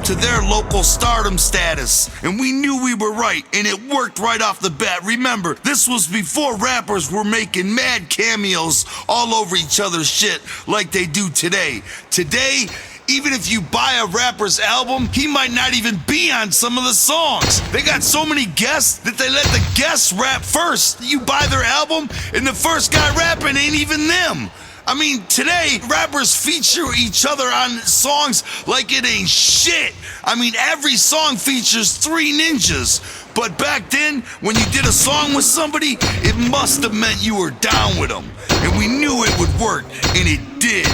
to their local stardom status. And we knew we were right, and it worked right off the bat. Remember, this was before rappers were making mad cameos all over each other's shit like they do today. Today, even if you buy a rapper's album, he might not even be on some of the songs. They got so many guests that they let the guests rap first. You buy their album, and the first guy rapping ain't even them. I mean, today, rappers feature each other on songs like it ain't shit. I mean, every song features 3 ninjas. But back then, when you did a song with somebody, it must have meant you were down with them. And we knew it would work, and it did.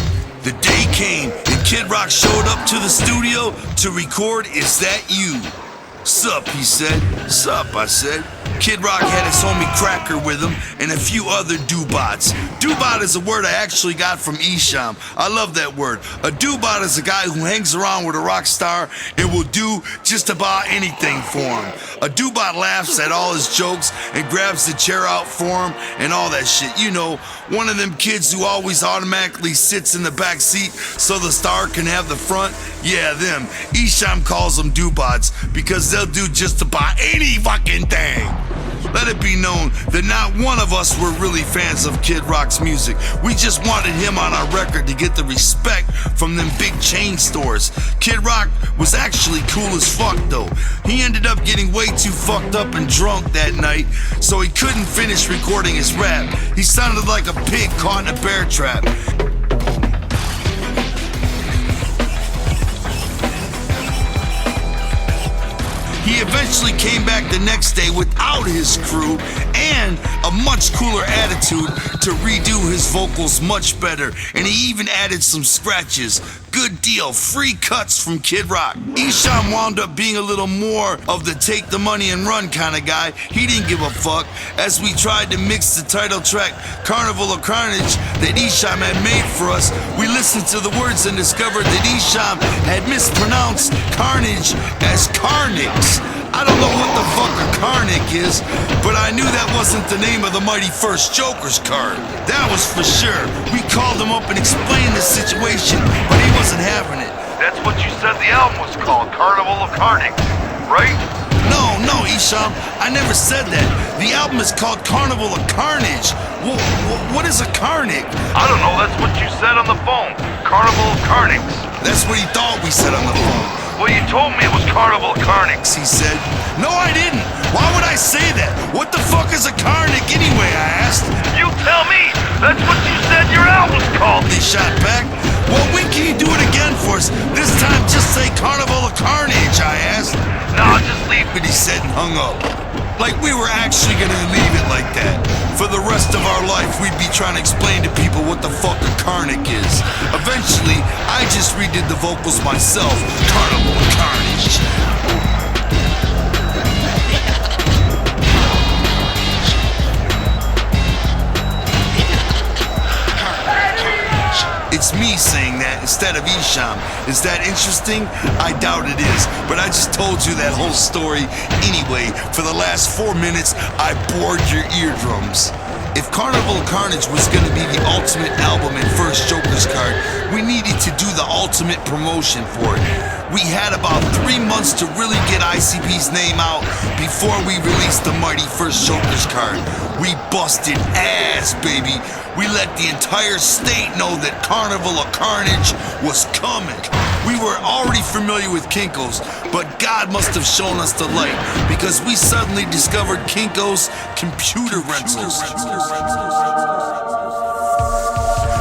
The day came, and Kid Rock showed up to the studio to record Is That You? Sup, he said. Sup, I said. Kid Rock had his homie Cracker with him and a few other do-bots. Do-bot is a word I actually got from Esham. I love that word. A do-bot is a guy who hangs around with a rock star and will do just about anything for him. A do-bot laughs at all his jokes and grabs the chair out for him and all that shit. You know, one of them kids who always automatically sits in the back seat so the star can have the front. Yeah, them. Esham calls them do-bots because they'll do just about any fucking thing. Let it be known that not one of us were really fans of Kid Rock's music. We just wanted him on our record to get the respect from them big chain stores. Kid Rock was actually cool as fuck though. He ended up getting way too fucked up and drunk that night, so he couldn't finish recording his rap. He sounded like a pig caught in a bear trap. He eventually came back the next day without his crew and a much cooler attitude to redo his vocals much better, and he even added some scratches. Good deal, free cuts from Kid Rock. Esham wound up being a little more of the take the money and run kind of guy. He didn't give a fuck. As we tried to mix the title track, Carnival of Carnage, that Esham had made for us, we listened to the words and discovered that Esham had mispronounced carnage as carnix. I don't know what the fuck a carnic is, but I knew that wasn't the name of the mighty first Joker's card. That was for sure. We called him up and explained the situation, but he wasn't having it. That's what you said the album was called, Carnival of Carnage, right? No, Esham, I never said that. The album is called Carnival of Carnage. What is a carnic? I don't know, that's what you said on the phone. Carnival of Carnix. That's what he thought we said on the phone. Well, you told me it was Carnival of Carnix. He said. No, I didn't. Why would I say that? What the fuck is a carnic anyway, I asked. You tell me. That's what you said your album's called. He shot back. Well, when can you do it again for us? This time just say Carnival of Carnage, I asked. Nah, just leave it, he said and hung up. Like we were actually gonna leave it like that. For the rest of our life, we'd be trying to explain to people what the fuck a carnic is. Eventually, I just redid the vocals myself. Carnival of Carnage. It's me saying that instead of Esham. Is that interesting? I doubt it is, but I just told you that whole story anyway. For the last 4 minutes, I bored your eardrums. If Carnival of Carnage was going to be the ultimate album and first Joker's card, we needed to do the ultimate promotion for it. We had about 3 months to really get ICP's name out before we released the mighty first Joker's card. We busted ass, baby. We let the entire state know that Carnival of Carnage was coming. We were already familiar with Kinko's, but God must have shown us the light because we suddenly discovered Kinko's computer rentals.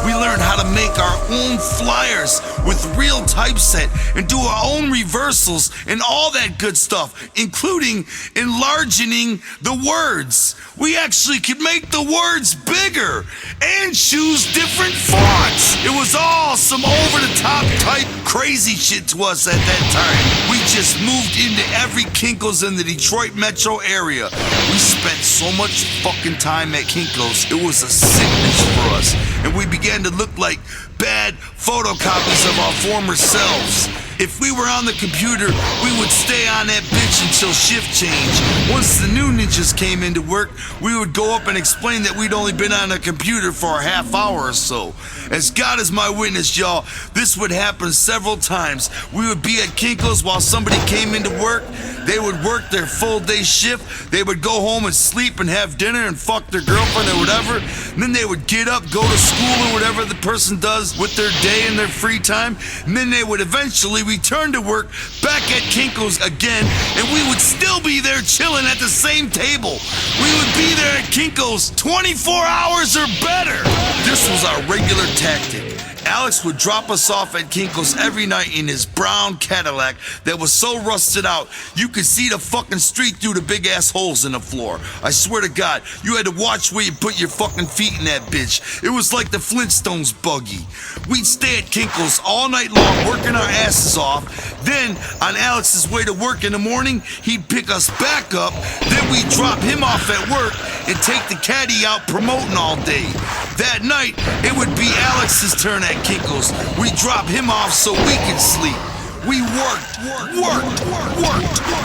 We learned how to make our own flyers with real typeset and do our own reversals and all that good stuff, including enlarging the words. We actually could make the words bigger and choose different fonts. It was all some over-the-top type crazy shit to us at that time. We just moved into every Kinko's in the Detroit metro area. We spent so much fucking time at Kinko's, it was a sickness for us. And we began to look like bad photocopies of our former selves. If we were on the computer, we would stay on that bitch until shift change. Once the new ninjas came into work, we would go up and explain that we'd only been on a computer for a half hour or so. As God is my witness, y'all, this would happen several times. We would be at Kinko's while somebody came into work. They would work their full day shift. They would go home and sleep and have dinner and fuck their girlfriend or whatever. And then they would get up, go to school or whatever the person does with their day and their free time. And then they would eventually return to work back at Kinko's again, and we would still be there chilling at the same table. We would be there at Kinko's 24 hours or better. This was our regular tactic. Alex would drop us off at Kinko's every night in his brown Cadillac that was so rusted out you could see the fucking street through the big ass holes in the floor. I swear to God, you had to watch where you put your fucking feet in that bitch. It was like the Flintstones buggy. We'd stay at Kinko's all night long working our asses off. Then, on Alex's way to work in the morning, he'd pick us back up. Then we'd drop him off at work and take the caddy out promoting all day. That night, it would be Alex's turn at Kinko's. We'd drop him off so we could sleep. We worked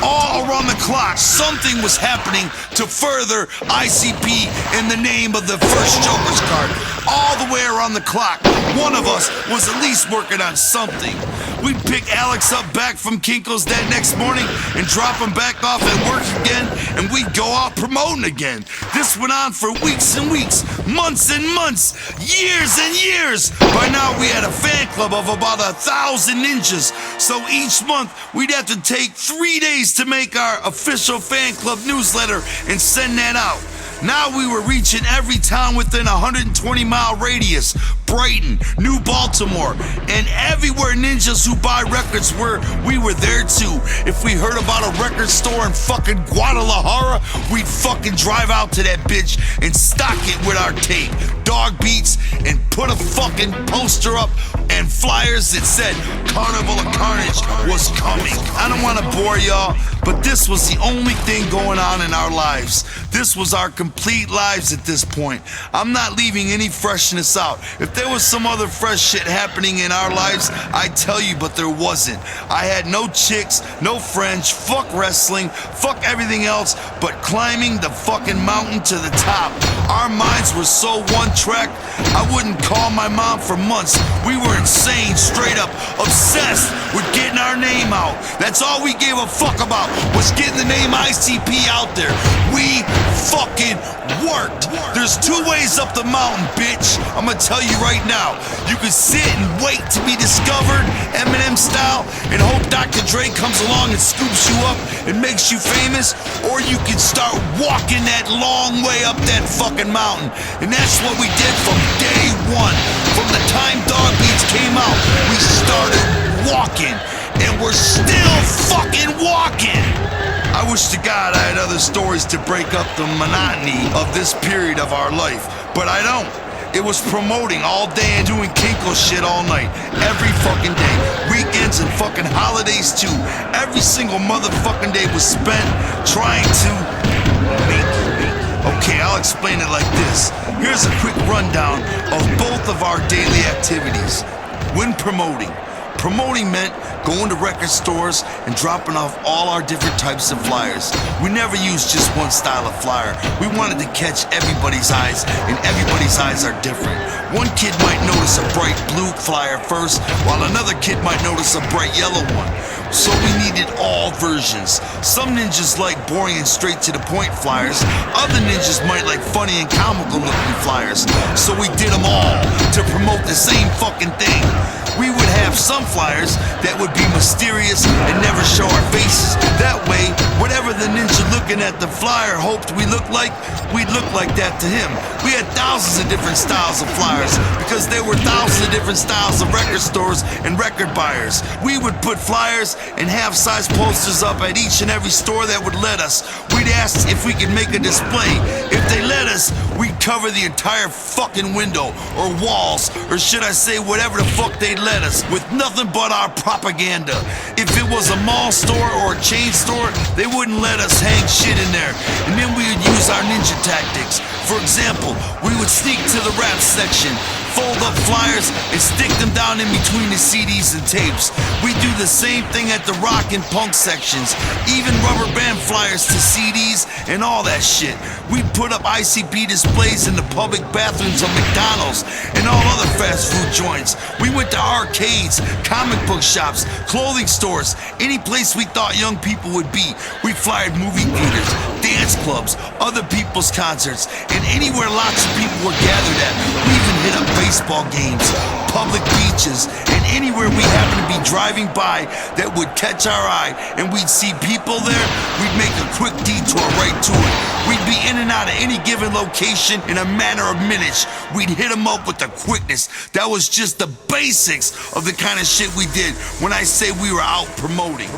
all around the clock. Something was happening to further ICP in the name of the first Joker's card. All the way around the clock, one of us was at least working on something. We'd pick Alex up back from Kinko's that next morning and drop him back off at work again, and we'd go out promoting again. This went on for weeks and weeks, months and months, years and years. By now we had a fan club of about 1,000 ninjas, so each month we'd have to take 3 days to make our official fan club newsletter and send that out. Now we were reaching every town within a 120-mile radius. Brighton, New Baltimore, and everywhere ninjas who buy records were, we were there too. If we heard about a record store in fucking Guadalajara, we'd fucking drive out to that bitch and stock it with our tape, dog beats, and put a fucking poster up and flyers that said Carnival of Carnage was coming. I don't want to bore y'all, but this was the only thing going on in our lives. This was our complete lives at this point. I'm not leaving any freshness out. If there was some other fresh shit happening in our lives, I'd tell you, but there wasn't. I had no chicks, no friends, fuck wrestling, fuck everything else but climbing the fucking mountain to the top. Our minds were so one track, I wouldn't call my mom for months. We were insane, straight up, obsessed with getting our name out. That's all we gave a fuck about, was getting the name ICP out there. We fucking worked. There's 2 ways up the mountain, bitch. I'm gonna tell you right now. You can sit and wait to be discovered, Eminem style, and hope Dr. Dre comes along and scoops you up and makes you famous, or you can start walking that long way up that fucking mountain. And that's what we did from day one. From the time Dog Beats came out, we started walking, and we're still fucking walking. I wish to God I had other stories to break up the monotony of this period of our life, but I don't. It was promoting all day and doing Kinko shit all night, every fucking day. Weekends and fucking holidays too. Every single motherfucking day was spent trying to make. Okay, I'll explain it like this. Here's a quick rundown of both of our daily activities. When promoting meant going to record stores and dropping off all our different types of flyers. We never used just one style of flyer. We wanted to catch everybody's eyes, and everybody's eyes are different. One kid might notice a bright blue flyer first, while another kid might notice a bright yellow one. So we needed all versions. Some ninjas like boring and straight to the point flyers. Other ninjas might like funny and comical looking flyers. So we did them all to promote the same fucking thing. We would have some flyers that would be mysterious and never show our faces. That way, whatever the ninja looking at the flyer hoped we looked like, we'd look like that to him. We had thousands of different styles of flyers because there were thousands of different styles of record stores and record buyers. We would put flyers and half-size posters up at each and every store that would let us. We'd ask if we could make a display. If they let us, we'd cover the entire fucking window or walls, or should I say whatever the fuck they'd let us, with nothing but our propaganda. If it was a mall store or a chain store, they wouldn't let us hang shit in there. And then we would use our ninja tactics. For example, we would sneak to the rap section, fold up flyers, and stick them down in between the CDs and tapes. We do the same thing at the rock and punk sections, even rubber band flyers to CDs and all that shit. We'd put up ICP displays in the public bathrooms of McDonald's and all other fast food joints. We went to arcades, comic book shops, clothing stores, any place we thought young people would be. We flyered movie theaters, dance clubs, other people's concerts, and anywhere lots of people were gathered at. We even hit up baseball games, public beaches, and anywhere we happened to be driving by that would catch our eye and we'd see people there, we'd make a quick detour right to it. We'd be in and out of any given location in a matter of minutes. We'd hit them up with the quickness. That was just the basics of the kind of shit we did when I say we were out promoting.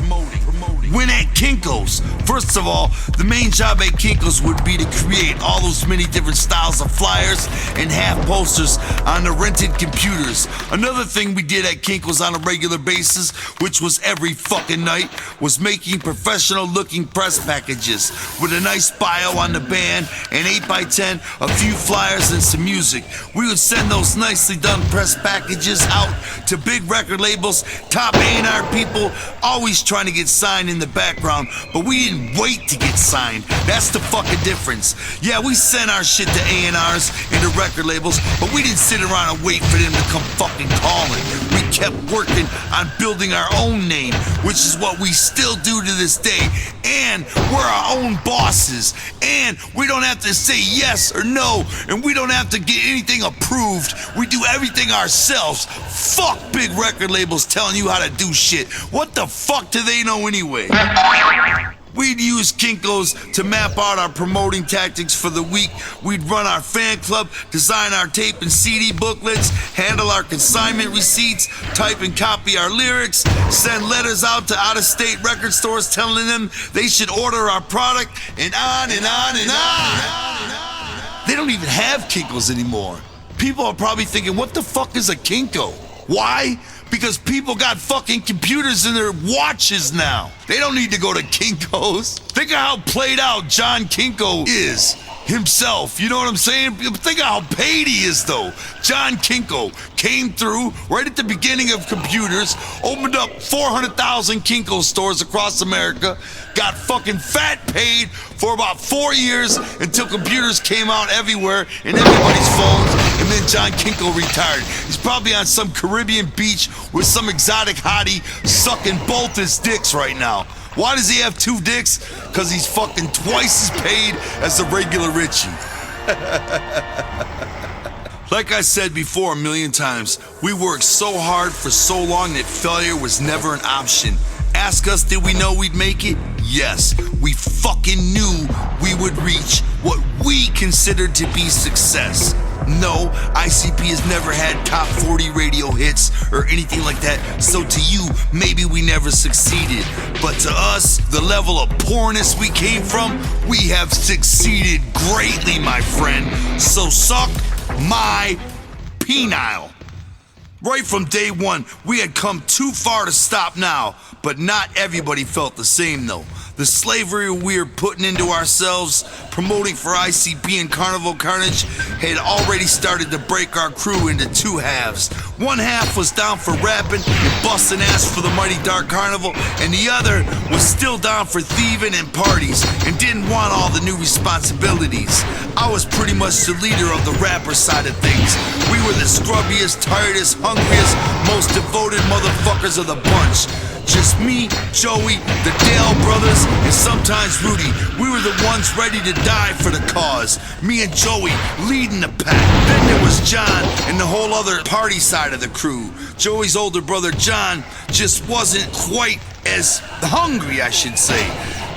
When at Kinko's, first of all, the main job at Kinko's would be to create all those many different styles of flyers and half posters on the rented computers. Another thing we did at Kinko's on a regular basis, which was every fucking night, was making professional looking press packages with a nice bio on the band, an 8x10, a few flyers, and some music. We would send those nicely done press packages out to big record labels, top A&R people, always trying to get signed in the background, but we didn't wait to get signed. That's the fucking difference. Yeah, we sent our shit to A&Rs and to record labels, but we didn't sit around and wait for them to come fucking calling. We kept working on building our own name, which is what we still do to this day. And we're our own bosses. And we don't have to say yes or no, and we don't have to get anything approved. We do everything ourselves. Fuck big record labels telling you how to do shit. What the fuck do they know anyway? We'd use Kinko's to map out our promoting tactics for the week. We'd run our fan club, design our tape and CD booklets, handle our consignment receipts, type and copy our lyrics, send letters out to out-of-state record stores telling them they should order our product, and on and on and on. They don't even have Kinko's anymore. People are probably thinking, what the fuck is a Kinko? Why? Because people got fucking computers in their watches now. They don't need to go to Kinko's. Think of how played out John Kinko is himself. You know what I'm saying? Think of how paid he is, though. John Kinko came through right at the beginning of computers, opened up 400,000 Kinko stores across America, got fucking fat paid for about 4 years until computers came out everywhere in everybody's phones, and then John Kinko retired. He's probably on some Caribbean beach with some exotic hottie sucking both his dicks right now. Why does he have 2 dicks? Because he's fucking twice as paid as the regular Richie. Like I said before a million times, we worked so hard for so long that failure was never an option. Ask us, did we know we'd make it? Yes, we fucking knew we would reach what we considered to be success. No, ICP has never had top 40 radio hits or anything like that, so to you, maybe we never succeeded. But to us, the level of poorness we came from, we have succeeded greatly, my friend. So suck my penile. Right from day one, we had come too far to stop now, but not everybody felt the same though. The slavery we were putting into ourselves, promoting for ICP and Carnival Carnage, had already started to break our crew into 2 halves. One half was down for rapping and busting ass for the mighty Dark Carnival, and the other was still down for thieving and parties and didn't want all the new responsibilities. I was pretty much the leader of the rapper side of things. We were the scrubbiest, tiredest, hungriest, most devoted motherfuckers of the bunch. Just me, Joey, the Dale brothers, and sometimes Rudy. We were the ones ready to die for the cause. Me and Joey leading the pack. Then there was John and the whole other party side of the crew. Joey's older brother John just wasn't quite as hungry, I should say.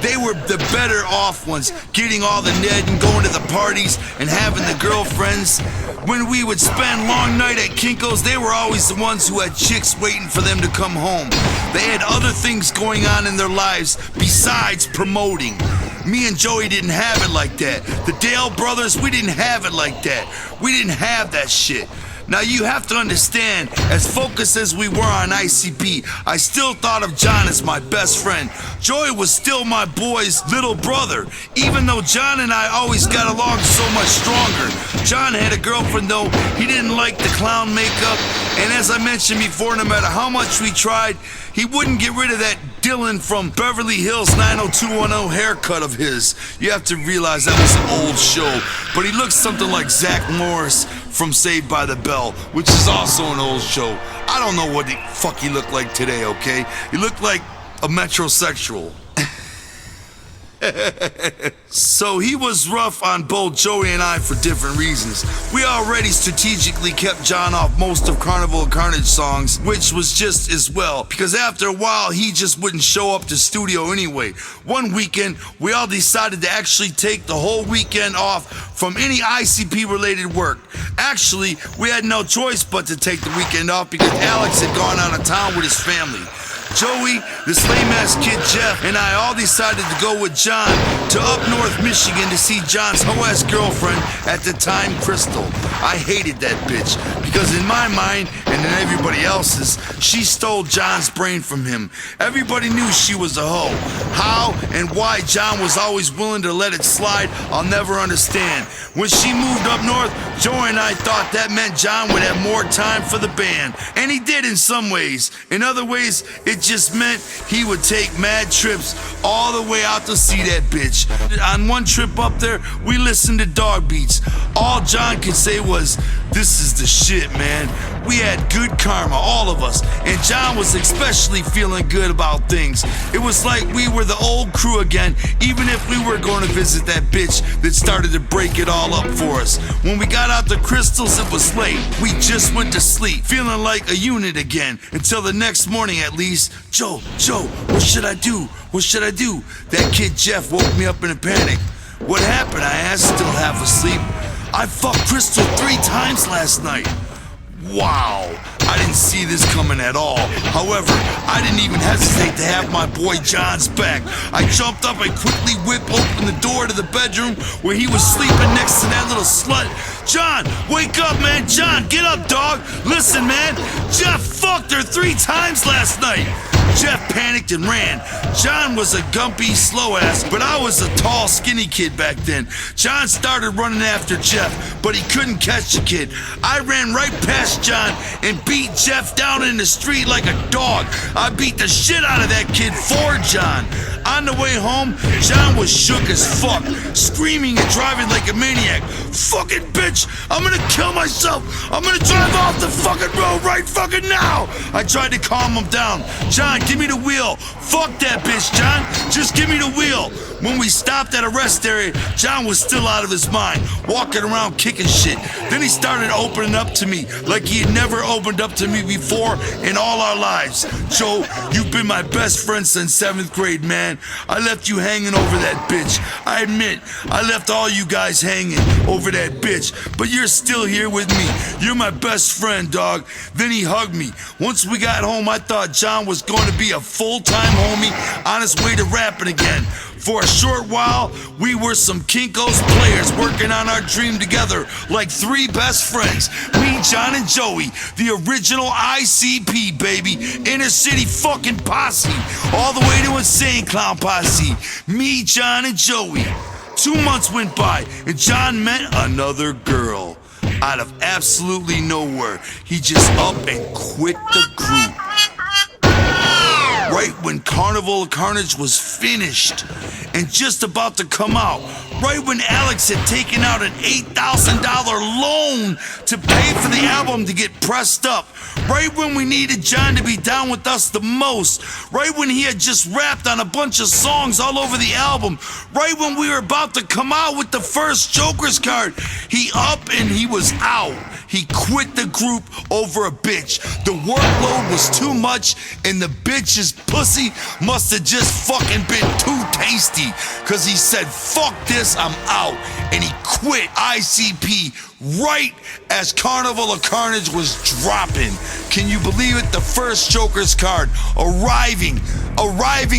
They were the better off ones, getting all the Ned and going to the parties and having the girlfriends. When we would spend long night at Kinko's, they were always the ones who had chicks waiting for them to come home. They had other things going on in their lives besides promoting. Me and Joey didn't have it like that. The Dale brothers, we didn't have it like that. We didn't have that shit. Now you have to understand, as focused as we were on ICP, I still thought of John as my best friend. Joey was still my boy's little brother, even though John and I always got along so much stronger. John had a girlfriend though, he didn't like the clown makeup, and as I mentioned before, no matter how much we tried, he wouldn't get rid of that Dylan from Beverly Hills 90210 haircut of his. You have to realize that was an old show, but he looks something like Zach Morris from Saved by the Bell, which is also an old show. I don't know what the fuck he looked like today, okay? He looked like a metrosexual. So he was rough on both Joey and I for different reasons. We already strategically kept John off most of Carnival of Carnage songs, which was just as well, because after a while he just wouldn't show up to studio anyway. One weekend we all decided to actually take the whole weekend off from any ICP related work. Actually, we had no choice but to take the weekend off because Alex had gone out of town with his family. Joey, this lame-ass kid Jeff, and I all decided to go with John to up north Michigan to see John's hoe-ass girlfriend at the time, Crystal. I hated that bitch, because in my mind, and in everybody else's, she stole John's brain from him. Everybody knew she was a hoe. How and why John was always willing to let it slide, I'll never understand. When she moved up north, Joey and I thought that meant John would have more time for the band. And he did in some ways. In other ways, it just meant he would take mad trips all the way out to see that bitch. On one trip up there, we listened to Dog Beats. All John could say was, "This is the shit, man." We had good karma, all of us, and John was especially feeling good about things. It was like we were the old crew again, even if we were going to visit that bitch that started to break it all up for us. When we got out to Crystal's, it was late. We just went to sleep, feeling like a unit again, until the next morning at least. Joe, what should I do? What should I do? That kid Jeff woke me up in a panic. What happened? I asked, still half asleep. I fucked Crystal 3 times last night. Wow, I didn't see this coming at all. However, I didn't even hesitate to have my boy John's back. I jumped up and quickly whipped open the door to the bedroom where he was sleeping next to that little slut. John, wake up, man. John, get up, dog. Listen, man. Jeff fucked her 3 times last night. Jeff panicked and ran. John was a gumpy, slow ass, but I was a tall, skinny kid back then. John started running after Jeff, but he couldn't catch the kid. I ran right past John and beat Jeff down in the street like a dog. I beat the shit out of that kid for John. On the way home, John was shook as fuck, screaming and driving like a maniac. "Fucking bitch, I'm gonna kill myself. I'm gonna drive off the fucking road right fucking now." I tried to calm him down. "John, give me the wheel." "Fuck that bitch, John. Just give me the wheel." When we stopped at a rest area, John was still out of his mind, walking around kicking shit. Then he started opening up to me like he had never opened up to me before in all our lives. "Joe, you've been my best friend since 7th grade, man. I left you hanging over that bitch. I admit, I left all you guys hanging over that bitch, but you're still here with me. You're my best friend, dog." Then he hugged me. Once we got home, I thought John was going to be a full-time homie on his way to rapping again. For a short while, we were some Kinko's players working on our dream together like 3 best friends. Me, John, and Joey, the original ICP, baby. Inner city fucking posse, all the way to Insane Clown Posse. Me, John, and Joey. 2 months went by, and John met another girl. Out of absolutely nowhere, he just up and quit the group. Right when Carnival of Carnage was finished and just about to come out, right when Alex had taken out an $8,000 loan to pay for the album to get pressed up, right when we needed John to be down with us the most, right when he had just rapped on a bunch of songs all over the album, right when we were about to come out with the first Joker's card, he up and he was out. He quit the group over a bitch. The workload was too much, and the bitch's pussy must have just fucking been too tasty, cause he said, "Fuck this, I'm out," and he quit ICP right as Carnival of Carnage was dropping. Can you believe it? The first Joker's card arriving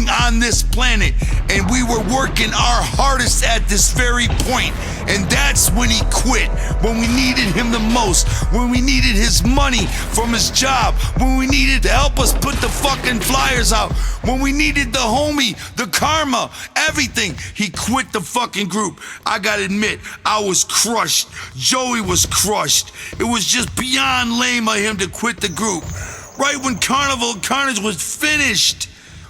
on this planet, and we were working our hardest at this very point. And that's when he quit, when we needed him the most, when we needed his money from his job, when we needed to help us put the fucking flyers out, when we needed the homie, the karma, everything. He quit the fucking group. I gotta admit, I was crushed. Joey was crushed. It was just beyond lame of him to quit the group. Right when Carnival of Carnage was finished.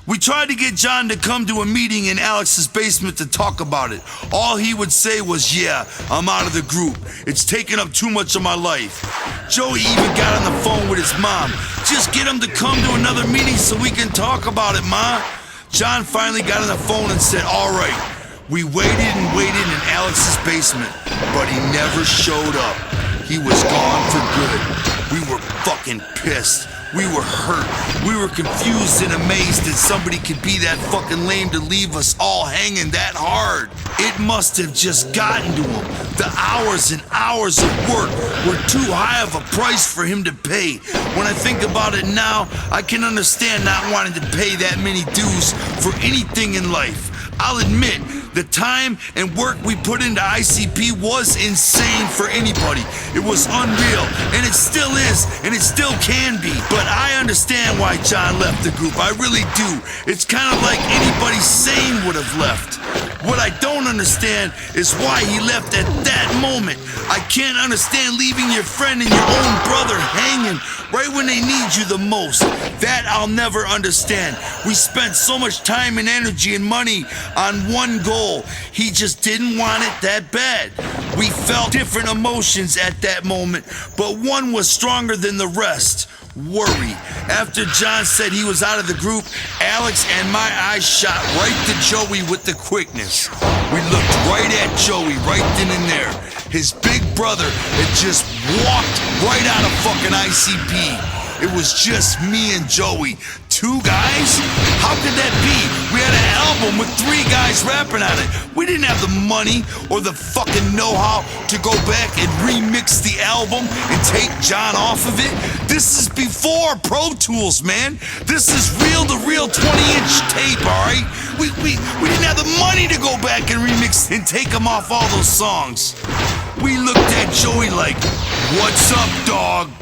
We tried to get John to come to a meeting in Alex's basement to talk about it. All he would say was, yeah, I'm out of the group. It's taking up too much of my life. Joey even got on the phone with his mom. Just get him to come to another meeting so we can talk about it, Ma. John finally got on the phone and said, all right. We waited and waited in Alex's basement, but he never showed up. He was gone for good. We were fucking pissed. We were hurt. We were confused and amazed that somebody could be that fucking lame to leave us all hanging that hard. It must have just gotten to him. The hours and hours of work were too high of a price for him to pay. When I think about it now, I can understand not wanting to pay that many dues for anything in life. I'll admit, the time and work we put into ICP was insane for anybody. It was unreal, and it still is, and it still can be. But I understand why John left the group. I really do. It's kind of like anybody sane would have left. What I don't understand is why he left at that moment. I can't understand leaving your friend and your own brother hanging right when they need you the most. That I'll never understand. We spent so much time and energy and money on one goal. He just didn't want it that bad. We felt different emotions at that moment, but one was stronger than the rest. Worry. After John said he was out of the group, Alex and my eyes shot right to Joey with the quickness. We looked right at Joey right then and there. His big brother had just walked right out of fucking ICP. It was just me and Joey. 2 guys? How could that be? We had an album with 3 guys rapping on it. We didn't have the money or the fucking know-how to go back and remix the album and take John off of it. This is before Pro Tools, man. This is reel-to-reel 20-inch tape, all right? We didn't have the money to go back and remix and take him off all those songs. We looked at Joey like, what's up, dog?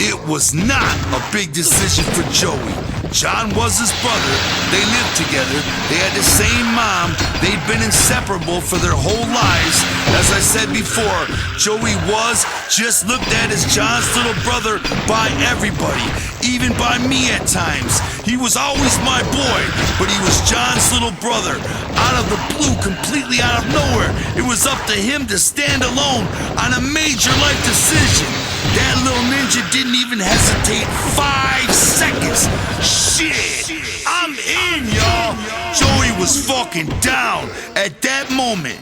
It was not a big decision for Joey. John was his brother. They lived together. They had the same mom. They'd been inseparable for their whole lives. As I said before, Joey was just looked at as John's little brother by everybody, even by me at times. He was always my boy, but he was John's little brother. Out of the blue, completely out of nowhere, it was up to him to stand alone on a major life decision. That little ninja didn't even hesitate 5 seconds. Shit, I'm in, y'all. Joey was fucking down at that moment.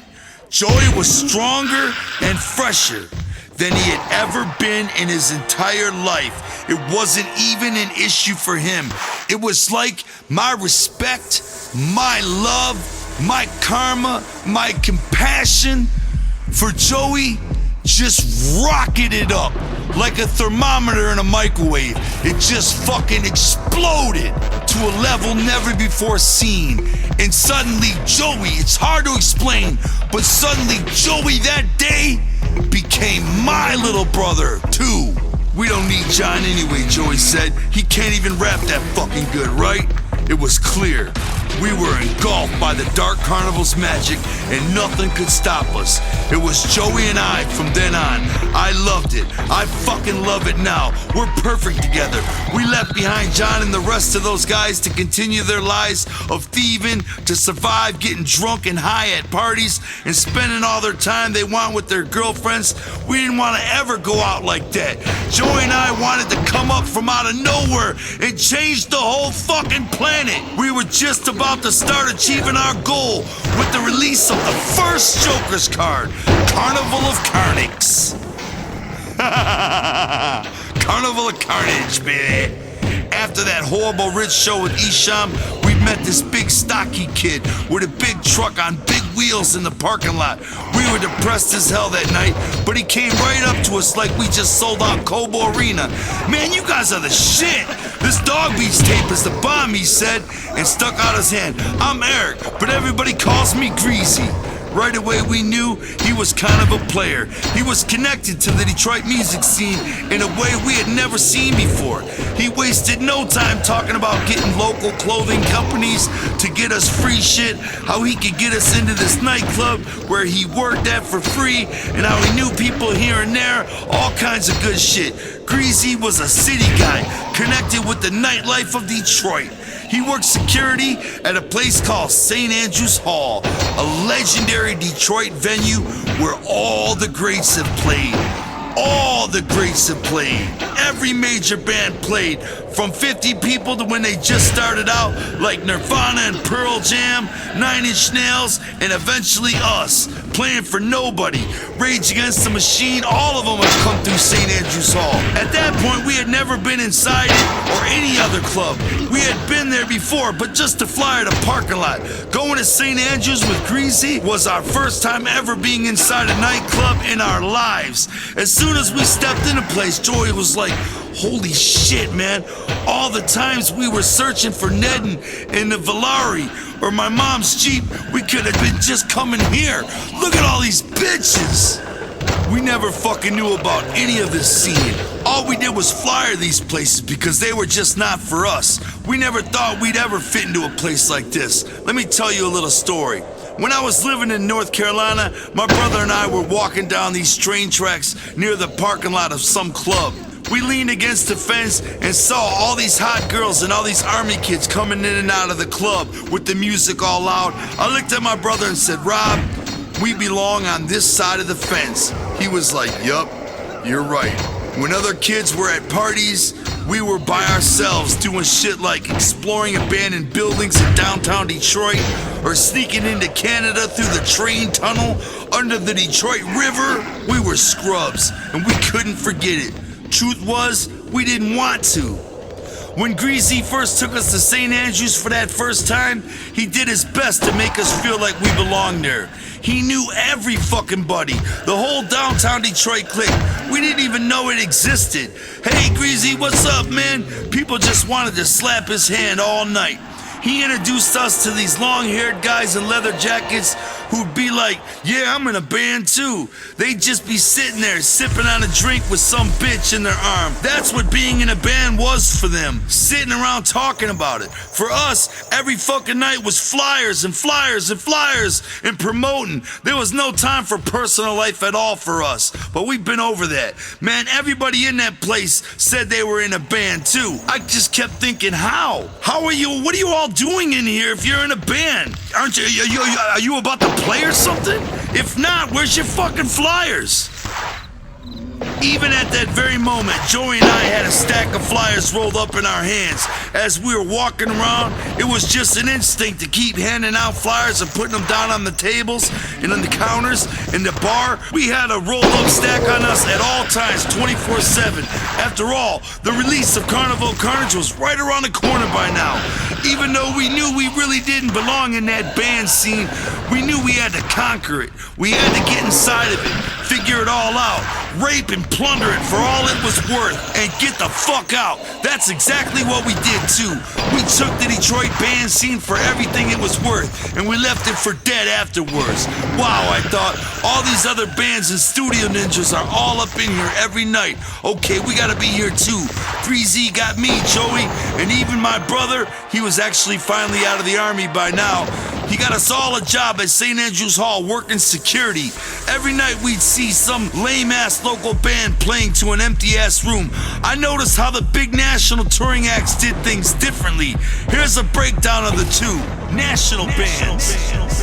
Joey was stronger and fresher than he had ever been in his entire life. It wasn't even an issue for him. It was like my respect, my love, my karma, my compassion for Joey just rocketed up like a thermometer in a microwave. It just fucking exploded to a level never before seen. And suddenly Joey, it's hard to explain, but suddenly Joey that day became my little brother too. We don't need John anyway, Joey said. He can't even rap that fucking good, right? It was clear. We were engulfed by the Dark Carnival's magic, and nothing could stop us. It was Joey and I from then on. I loved it. I fucking love it now. We're perfect together. We left behind John and the rest of those guys to continue their lives of thieving, to survive getting drunk and high at parties, and spending all their time they want with their girlfriends. We didn't want to ever go out like that. Joey and I wanted to come up from out of nowhere and change the whole fucking planet. We were just about to start achieving our goal with the release of the first Joker's card, Carnival of Carnage. Carnival of Carnage, baby. After that horrible rich show with Isham, we met this big stocky kid with a big truck on big wheels in the parking lot. We were depressed as hell that night, but he came right up to us like we just sold out Cobo Arena. Man, you guys are the shit. This Dog Beats tape is the bomb, he said, and stuck out his hand. I'm Eric, but everybody calls me Greasy. Right away we knew he was kind of a player. He was connected to the Detroit music scene in a way we had never seen before. He wasted no time talking about getting local clothing companies to get us free shit, how he could get us into this nightclub where he worked at for free, and how he knew people here and there, all kinds of good shit. Greasy was a city guy, connected with the nightlife of Detroit. He worked security at a place called St. Andrews Hall, a legendary Detroit venue where all the greats have played. All the greats have played. Every major band played, from 50 people to when they just started out, like Nirvana and Pearl Jam, 9 Inch Nails, and eventually us, playing for nobody. Rage Against the Machine, all of them have come through St. Andrews Hall. At that point, we had never been inside it or any other club. We had been there before, but just to fly at a parking lot. Going to St. Andrews with Greasy was our first time ever being inside a nightclub in our lives. As soon as we stepped in a place, Joey was like, holy shit, man. All the times we were searching for Nedden in the Valari or my mom's Jeep, we could have been just coming here. Look at all these bitches. We never fucking knew about any of this scene. All we did was flyer these places because they were just not for us. We never thought we'd ever fit into a place like this. Let me tell you a little story. When I was living in North Carolina, my brother and I were walking down these train tracks near the parking lot of some club. We leaned against the fence and saw all these hot girls and all these army kids coming in and out of the club with the music all loud. I looked at my brother and said, Rob, we belong on this side of the fence. He was like, yup, you're right. When other kids were at parties, we were by ourselves doing shit like exploring abandoned buildings in downtown Detroit or sneaking into Canada through the train tunnel under the Detroit River. We were scrubs and we couldn't forget it. Truth was, we didn't want to. When Greasy first took us to St. Andrews for that first time, he did his best to make us feel like we belonged there. He knew every fucking buddy, the whole downtown Detroit clique. We didn't even know it existed. Hey Greasy, what's up, man? People just wanted to slap his hand all night. He introduced us to these long-haired guys in leather jackets who'd be like, yeah, I'm in a band too. They'd just be sitting there sipping on a drink with some bitch in their arm. That's what being in a band was for them, sitting around talking about it. For us, every fucking night was flyers and flyers and flyers and promoting. There was no time for personal life at all for us, but we've been over that. Man, everybody in that place said they were in a band too. I just kept thinking, how? How are you? What are you all doing in here if you're in a band? Aren't you? Are you about to play or something? If not, where's your fucking flyers? Even at that very moment, Joey and I had a stack of flyers rolled up in our hands. As we were walking around, it was just an instinct to keep handing out flyers and putting them down on the tables and on the counters in the bar. We had a rolled up stack on us at all times, 24/7. After all, the release of Carnival Carnage was right around the corner by now. Even though we knew we really didn't belong in that band scene, we knew we had to conquer it. We had to get inside of it, figure it all out, rape and plunder it for all it was worth, and get the fuck out. That's exactly what we did too. We took the Detroit band scene for everything it was worth, and we left it for dead afterwards. Wow, I thought, all these other bands and studio ninjas are all up in here every night. Okay, we gotta be here too. 3Z got me, Joey, and even my brother, he was actually finally out of the army by now. He got us all a job at St. Andrews Hall working security. Every night we'd see some lame-ass local band playing to an empty-ass room. I noticed how the big national touring acts did things differently. Here's a breakdown of the two. National bands.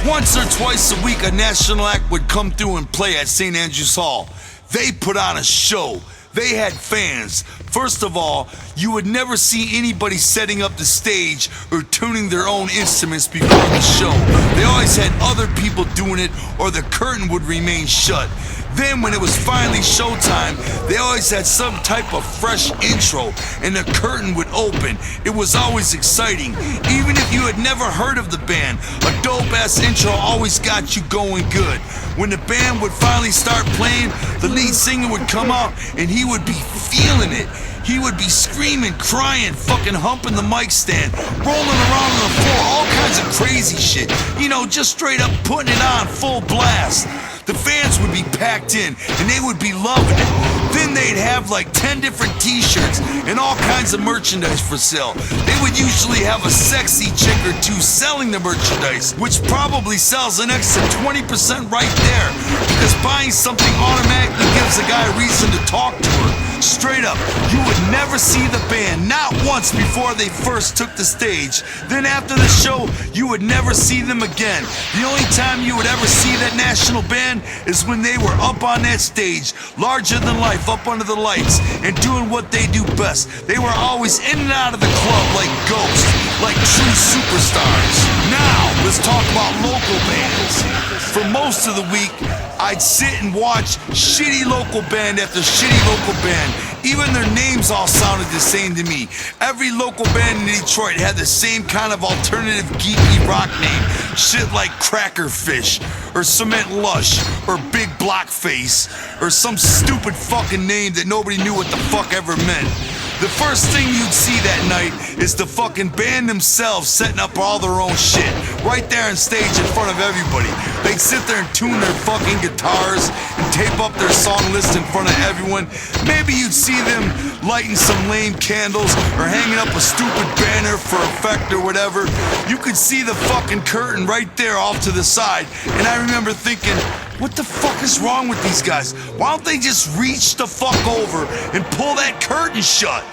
Once or twice a week, a national act would come through and play at St. Andrews Hall. They put on a show. They had fans. First of all, you would never see anybody setting up the stage or tuning their own instruments before the show. They always had other people doing it, or the curtain would remain shut. Then when it was finally showtime, they always had some type of fresh intro and the curtain would open. It was always exciting. Even if you had never heard of the band, a dope ass intro always got you going good. When the band would finally start playing, the lead singer would come out and he would be feeling it. He would be screaming, crying, fucking humping the mic stand, rolling around on the floor, all kinds of crazy shit. You know, just straight up putting it on full blast. The fans would be packed in and they would be loving it. Then they'd have like 10 different t-shirts and all kinds of merchandise for sale. They would usually have a sexy chick or two selling the merchandise, which probably sells an extra 20% right there, because buying something automatically gives a guy a reason to talk to her. Straight up, you would never see the band, not once before they first took the stage. Then after the show, you would never see them again. The only time you would ever see that national band is when they were up on that stage, larger than life, up under the lights, and doing what they do best. They were always in and out of the club like ghosts, like true superstars. Now, let's talk about local bands. For most of the week, I'd sit and watch shitty local band after shitty local band. Even their names all sounded the same to me. Every local band in Detroit had the same kind of alternative geeky rock name. Shit like Crackerfish, or Cement Lush, or Big Blockface, or some stupid fucking name that nobody knew what the fuck ever meant. The first thing you'd see that night is the fucking band themselves setting up all their own shit, right there on stage in front of everybody. They'd sit there and tune their fucking guitars and tape up their song list in front of everyone. Maybe you'd see them lighting some lame candles or hanging up a stupid banner for effect or whatever. You could see the fucking curtain right there off to the side, and I remember thinking, what the fuck is wrong with these guys? Why don't they just reach the fuck over and pull that curtain shut?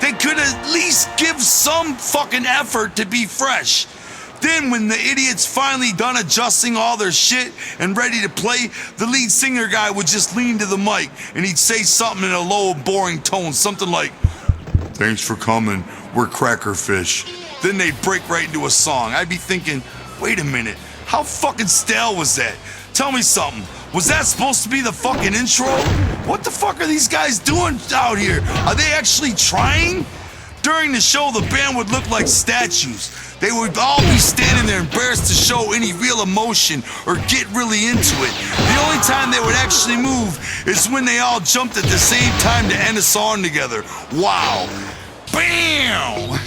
They could at least give some fucking effort to be fresh. Then when the idiots finally done adjusting all their shit and ready to play, the lead singer guy would just lean to the mic and he'd say something in a low, boring tone, something like, "Thanks for coming, we're Crackerfish." Then they'd break right into a song. I'd be thinking, wait a minute, how fucking stale was that? Tell me something. Was that supposed to be the fucking intro? What the fuck are these guys doing out here? Are they actually trying? During the show, the band would look like statues. They would all be standing there embarrassed to show any real emotion or get really into it. The only time they would actually move is when they all jumped at the same time to end a song together. Wow. Bam!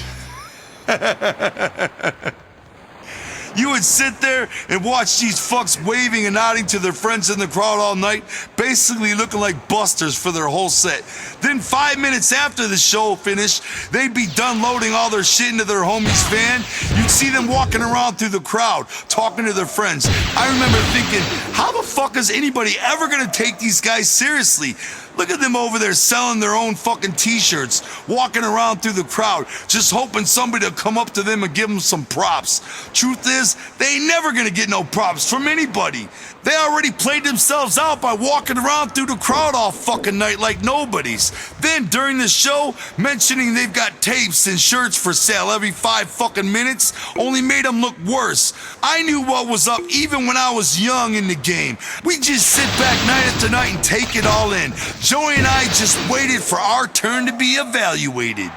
You would sit there and watch these fucks waving and nodding to their friends in the crowd all night, basically looking like busters for their whole set. Then 5 minutes after the show finished, they'd be done loading all their shit into their homie's van. You'd see them walking around through the crowd, talking to their friends. I remember thinking, how the fuck is anybody ever gonna take these guys seriously? Look at them over there selling their own fucking t-shirts, walking around through the crowd, just hoping somebody will come up to them and give them some props. Truth is, they ain't never gonna get no props from anybody. They already played themselves out by walking around through the crowd all fucking night like nobodies. Then during the show, mentioning they've got tapes and shirts for sale every 5 fucking minutes only made them look worse. I knew what was up even when I was young in the game. We just sit back night after night and take it all in. Joey and I just waited for our turn to be evaluated.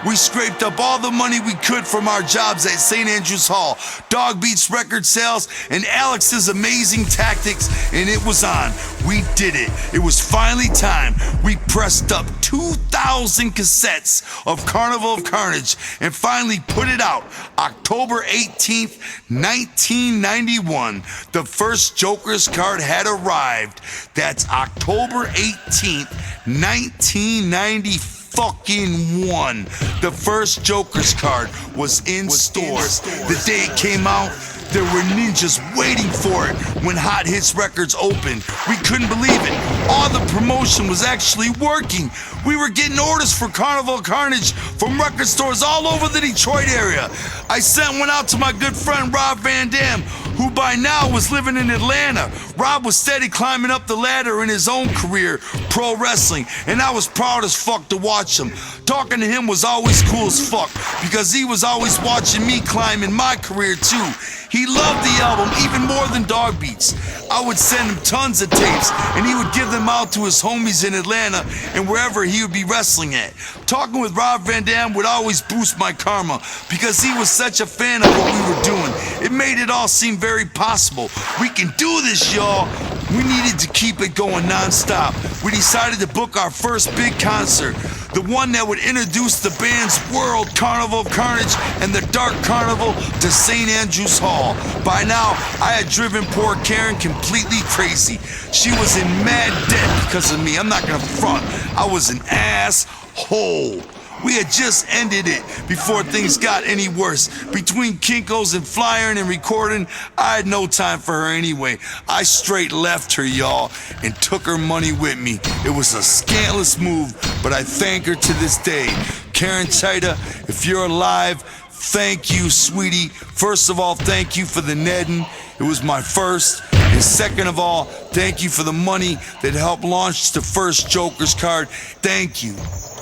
We scraped up all the money we could from our jobs at St. Andrews Hall, Dog Beats record sales, and Alex's amazing tactics, and it was on. We did it. It was finally time. We pressed up 2,000 cassettes of Carnival of Carnage and finally put it out. October 18th, 1991. The first Joker's card had arrived. That's October 18th, 1994. Fucking one. The first Joker's card was in stores. The day it came out, there were ninjas waiting for it when Hot Hits Records opened. We couldn't believe it. All the promotion was actually working. We were getting orders for Carnival Carnage from record stores all over the Detroit area. I sent one out to my good friend Rob Van Dam, who by now was living in Atlanta. Rob was steady climbing up the ladder in his own career, pro wrestling, and I was proud as fuck to watch him. Talking to him was always cool as fuck, because he was always watching me climb in my career too. He loved the album even more than Dog Beats. I would send him tons of tapes, and he would give them out to his homies in Atlanta and wherever he would be wrestling at. Talking with Rob Van Dam would always boost my karma, because he was such a fan of what we were doing. It made it all seem very possible. We can do this, y'all. We needed to keep it going non-stop. We decided to book our first big concert, the one that would introduce the band's World Carnival of Carnage and the Dark Carnival to St. Andrews Hall. By now, I had driven poor Karen completely crazy. She was in mad debt because of me. I'm not gonna front. I was an asshole. We had just ended it before things got any worse. Between Kinko's and flying and recording, I had no time for her anyway. I straight left her, y'all, and took her money with me. It was a scandalous move, but I thank her to this day. Karen Chita, if you're alive, thank you, sweetie. First of all, thank you for the Nedden. It was my first. And second of all, thank you for the money that helped launch the first Joker's card. Thank you.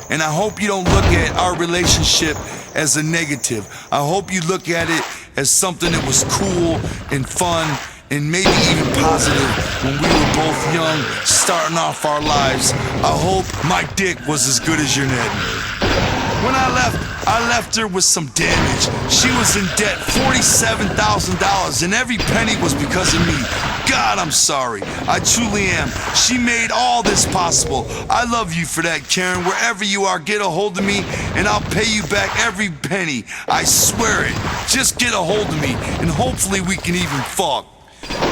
And I hope you don't look at our relationship as a negative. I hope you look at it as something that was cool and fun and maybe even positive when we were both young, starting off our lives. I hope my dick was as good as your Ned. When I left her with some damage. She was in debt $47,000, and every penny was because of me. God, I'm sorry. I truly am. She made all this possible. I love you for that, Karen. Wherever you are, get a hold of me, and I'll pay you back every penny. I swear it. Just get a hold of me, and hopefully we can even fuck.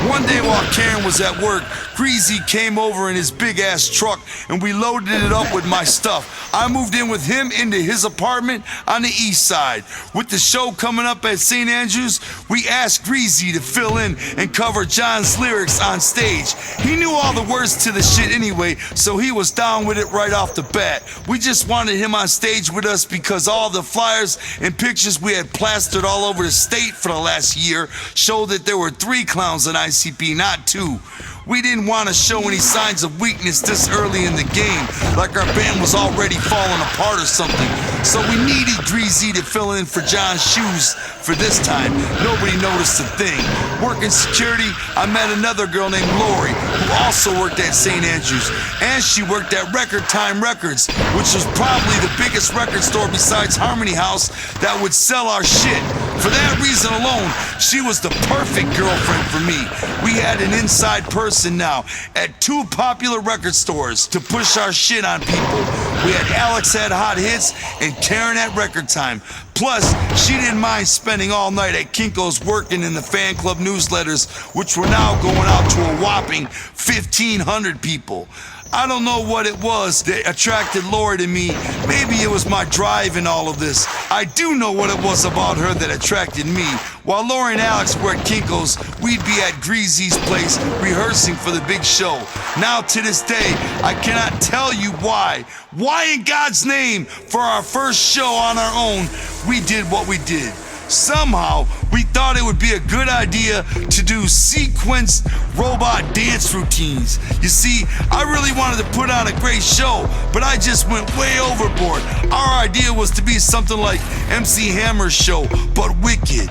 One day while Karen was at work, Greasy came over in his big-ass truck and we loaded it up with my stuff. I moved in with him into his apartment on the east side. With the show coming up at St. Andrews, we asked Greasy to fill in and cover John's lyrics on stage. He knew all the words to the shit anyway, so he was down with it right off the bat. We just wanted him on stage with us because all the flyers and pictures we had plastered all over the state for the last year showed that there were 3 clowns in ICP, not 2. We didn't want to show any signs of weakness this early in the game, like our band was already falling apart or something. So we needed Greasy to fill in for John's shoes for this time. Nobody noticed a thing. Working security, I met another girl named Lori, who also worked at St. Andrews, and she worked at Record Time Records, which was probably the biggest record store besides Harmony House that would sell our shit. For that reason alone, she was the perfect girlfriend for me. We had an inside person now at 2 popular record stores to push our shit on people. We had Alex at Hot Hits and Karen at Record Time. Plus, she didn't mind spending all night at Kinko's working in the fan club newsletters, which were now going out to a whopping 1,500 people. I don't know what it was that attracted Lori to me. Maybe it was my drive in all of this. I do know what it was about her that attracted me. While Lori and Alex were at Kinko's, we'd be at Greasy's place rehearsing for the big show. Now to this day, I cannot tell you why. Why in God's name, for our first show on our own, we did what we did. Somehow, we thought it would be a good idea to do sequenced robot dance routines. You see, I really wanted to put on a great show, but I just went way overboard. Our idea was to be something like MC Hammer's show, but wicked.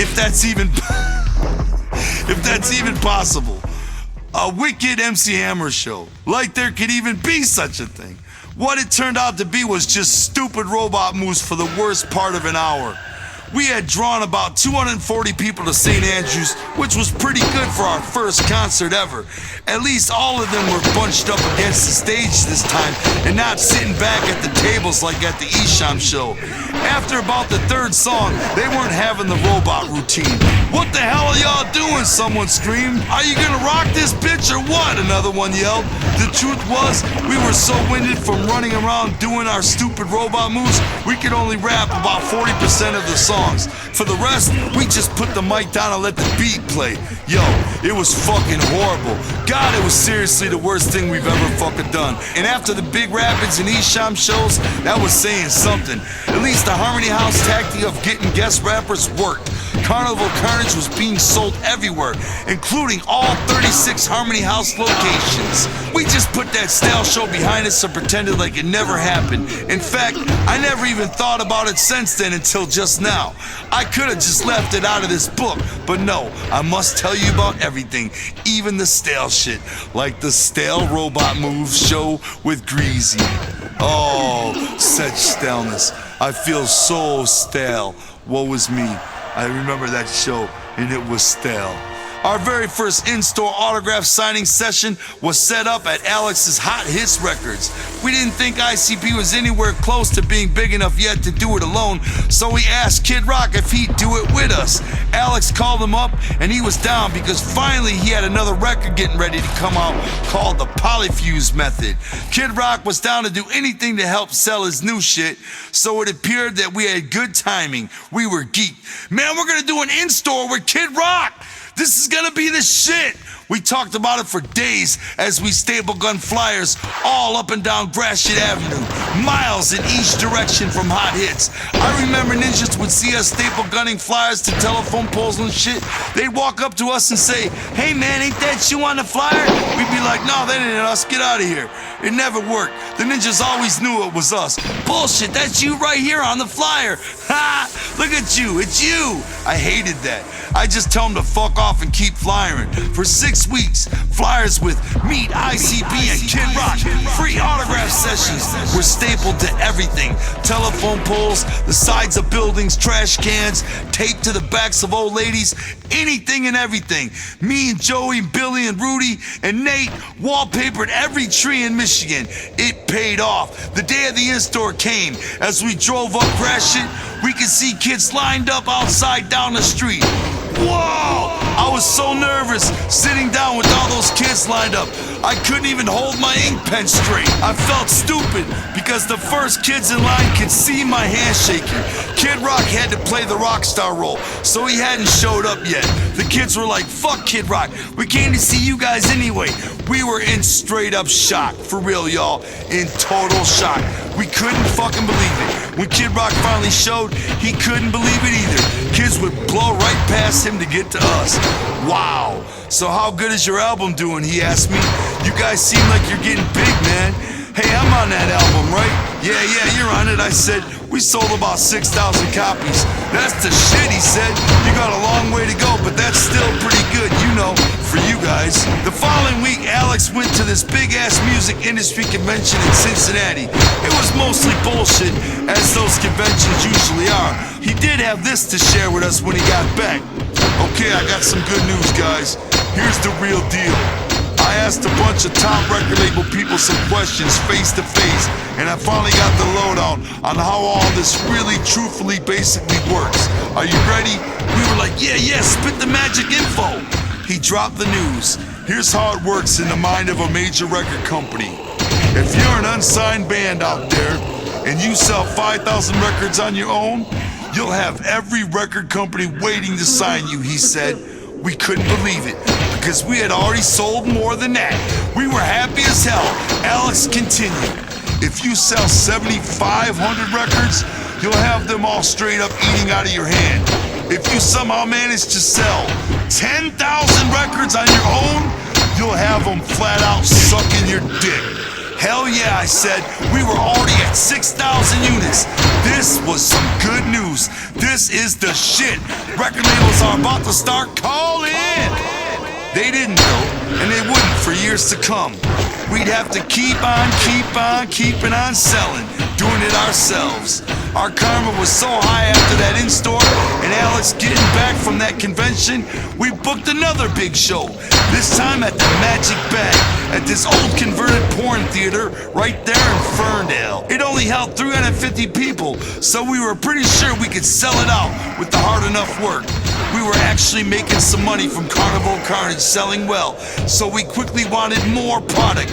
If that's even possible. A wicked MC Hammer show. Like there could even be such a thing. What it turned out to be was just stupid robot moves for the worst part of an hour. We had drawn about 240 people to St. Andrews, which was pretty good for our first concert ever. At least all of them were bunched up against the stage this time and not sitting back at the tables like at the Isham show. After about the 3rd song, they weren't having the robot routine. "What the hell are y'all doing?" someone screamed. "Are you gonna rock this bitch or what?" another one yelled. The truth was, we were so winded from running around doing our stupid robot moves, we could only rap about 40% of the song. For the rest, we just put the mic down and let the beat play. Yo, it was fucking horrible. God, it was seriously the worst thing we've ever fucking done. And after the Big Rapids and Isham shows, that was saying something. At least the Harmony House tactic of getting guest rappers worked. Carnival Carnage was being sold everywhere, including all 36 Harmony House locations. We just put that stale show behind us and pretended like it never happened. In fact, I never even thought about it since then until just now. I could have just left it out of this book, but no, I must tell you about everything, even the stale shit, like the stale robot moves show with Greasy. Oh, such staleness. I feel so stale. Woe is me. I remember that show, and it was stale. Our very first in-store autograph signing session was set up at Alex's Hot Hits Records. We didn't think ICP was anywhere close to being big enough yet to do it alone, so we asked Kid Rock if he'd do it with us. Alex called him up, and he was down because finally he had another record getting ready to come out called the Polyfuse Method. Kid Rock was down to do anything to help sell his new shit, so it appeared that we had good timing. We were geeked. Man, we're gonna do an in-store with Kid Rock! This is gonna be the shit! We talked about it for days as we staple gun flyers all up and down Gratiot Avenue, miles in each direction from Hot Hits. I remember ninjas would see us staple gunning flyers to telephone poles and shit. They'd walk up to us and say, "Hey man, ain't that you on the flyer?" We'd be like, "No, that ain't us, get out of here." It never worked. The ninjas always knew it was us. "Bullshit, that's you right here on the flyer." Ha! Look at you, it's you. I hated that. I just tell them to fuck off and keep flyering. For 6 weeks, flyers with Meet ICP and Kid Rock, free autograph sessions were stapled to everything. Telephone poles, the sides of buildings, trash cans, taped to the backs of old ladies, anything and everything. Me and Joey, Billy and Rudy and Nate wallpapered every tree in Michigan. It paid off. The day of the in-store came. As we drove up Gratiot, we could see kids lined up outside down the street. Whoa! I was so nervous sitting down with all those kids lined up. I couldn't even hold my ink pen straight. I felt stupid because the first kids in line could see my hand shaking. Kid Rock had to play the rock star role, so he hadn't showed up yet. The kids were like, "Fuck Kid Rock, we came to see you guys anyway." We were in straight up shock, for real y'all, in total shock. We couldn't fucking believe it. When Kid Rock finally showed, he couldn't believe it either. Kids would blow right past him to get to us. Wow. So how good is your album doing, he asked me. You guys seem like you're getting big, man. Hey, I'm on that album, right? Yeah, you're on it. I said, we sold about 6,000 copies. That's the shit, he said. You got a long way to go, but that's still pretty good, you know, for you guys. The following week, Alex went to this big-ass music industry convention in Cincinnati. It was mostly bullshit, as those conventions usually are. He did have this to share with us when he got back. "Okay, I got some good news, guys. Here's the real deal. I asked a bunch of top record label people some questions face to face, and I finally got the lowdown on how all this really truthfully basically works. Are you ready?" We were like, yeah, spit the magic info. He dropped the news. Here's how it works in the mind of a major record company. If you're an unsigned band out there and you sell 5,000 records on your own, you'll have every record company waiting to sign you, he said. We couldn't believe it, because we had already sold more than that. We were happy as hell. Alex continued. If you sell 7,500 records, you'll have them all straight up eating out of your hand. If you somehow manage to sell 10,000 records on your own, you'll have them flat out sucking your dick. Hell yeah, I said. We were already at 6,000 units. This was some good news. This is the shit. Record labels are about to start calling. They didn't though, and they wouldn't for years to come. We'd have to keep on keeping on selling, doing it ourselves. Our karma was so high after that in-store and Alex getting back from that convention, we booked another big show. This time at the Magic Bag, at this old converted porn theater right there in Ferndale. It only held 350 people, so we were pretty sure we could sell it out with the hard enough work. We were actually making some money from Carnival Carnage selling well, so we quickly wanted more product.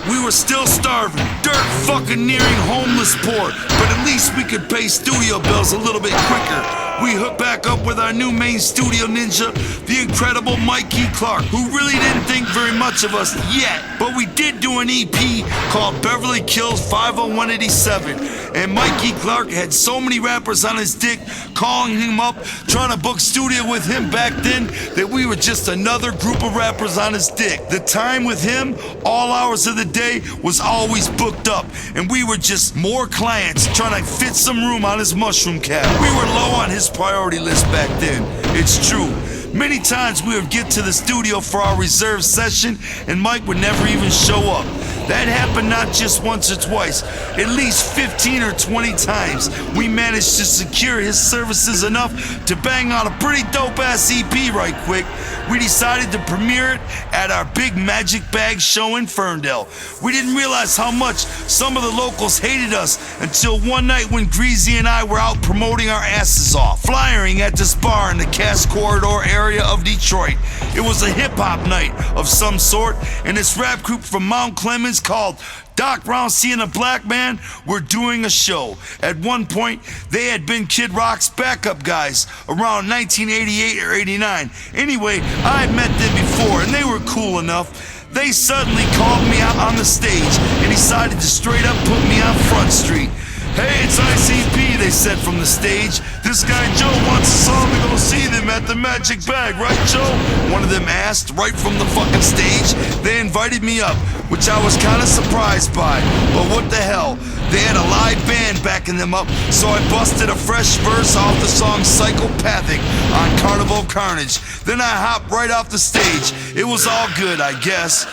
We were still starving, dirt fucking nearing homeless poor, but at least we could pay studio bills a little bit quicker. we hooked back up with our new main studio ninja, the incredible Mikey Clark, who really didn't think very much of us yet. But we did do an EP called Beverly Kills 50187, and Mikey Clark had so many rappers on his dick calling him up, trying to book studio with him back then, that we were just another group of rappers on his dick. The time with him, all hours of the day, was always booked up, and we were just more clients trying to fit some room on his mushroom cap. We were low on his priority list back then. It's true. Many times we would get to the studio for our reserve session and Mike would never even show up. That happened not just once or twice, at least 15 or 20 times. We managed to secure his services enough to bang out a pretty dope-ass EP right quick. We decided to premiere it at our big Magic Bag show in Ferndale. We didn't realize how much some of the locals hated us until one night when Greasy and I were out promoting our asses off, flyering at this bar in the Cass Corridor area of Detroit. It was a hip-hop night of some sort, and this rap group from Mount Clemens called Doc Brown C and the Black Man were doing a show. At one point, they had been Kid Rock's backup guys around 1988 or 89. Anyway, I had met them before, and they were cool enough. They suddenly called me out on the stage and decided to straight up put me on Front Street. Hey, it's ICP, they said from the stage. This guy Joe wants a song to go see them at the Magic Bag, right Joe? One of them asked right from the fucking stage. They invited me up, which I was kinda surprised by. But what the hell? They had a live band backing them up, so I busted a fresh verse off the song Psychopathic on Carnival Carnage. Then I hopped right off the stage. It was all good, I guess.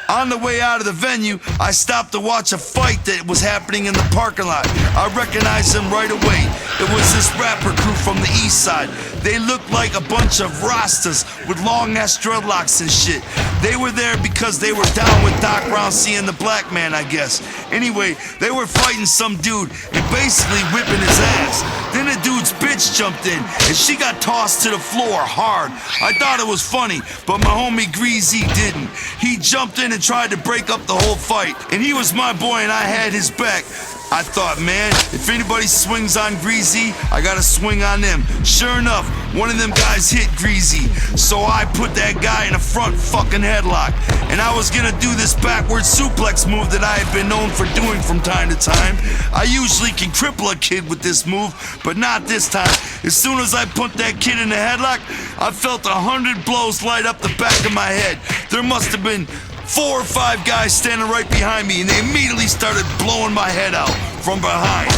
On the way out of the venue, I stopped to watch a fight that was happening in the parking lot. I recognized them right away. It was this rapper crew from the east side. They looked like a bunch of Rastas with long-ass dreadlocks and shit. They were there because they were down with Doc Brown C and the Black Man, I guess. Anyway, they were fighting some dude and basically whipping his ass. Then the dude's bitch jumped in and she got tossed to the floor hard. I thought it was funny, but my homie Greasy didn't. He jumped in and tried to break up the whole fight, and he was my boy and I had his back. I thought, man, if anybody swings on Greasy, I gotta swing on them. Sure enough, one of them guys hit Greasy, so I put that guy in a front fucking headlock, and I was gonna do this backward suplex move that I had been known for doing from time to time. I usually can cripple a kid with this move, but not this time. As soon as I put that kid in the headlock, I felt 100 blows light up the back of my head. There must have been 4 or 5 guys standing right behind me, and they immediately started blowing my head out from behind.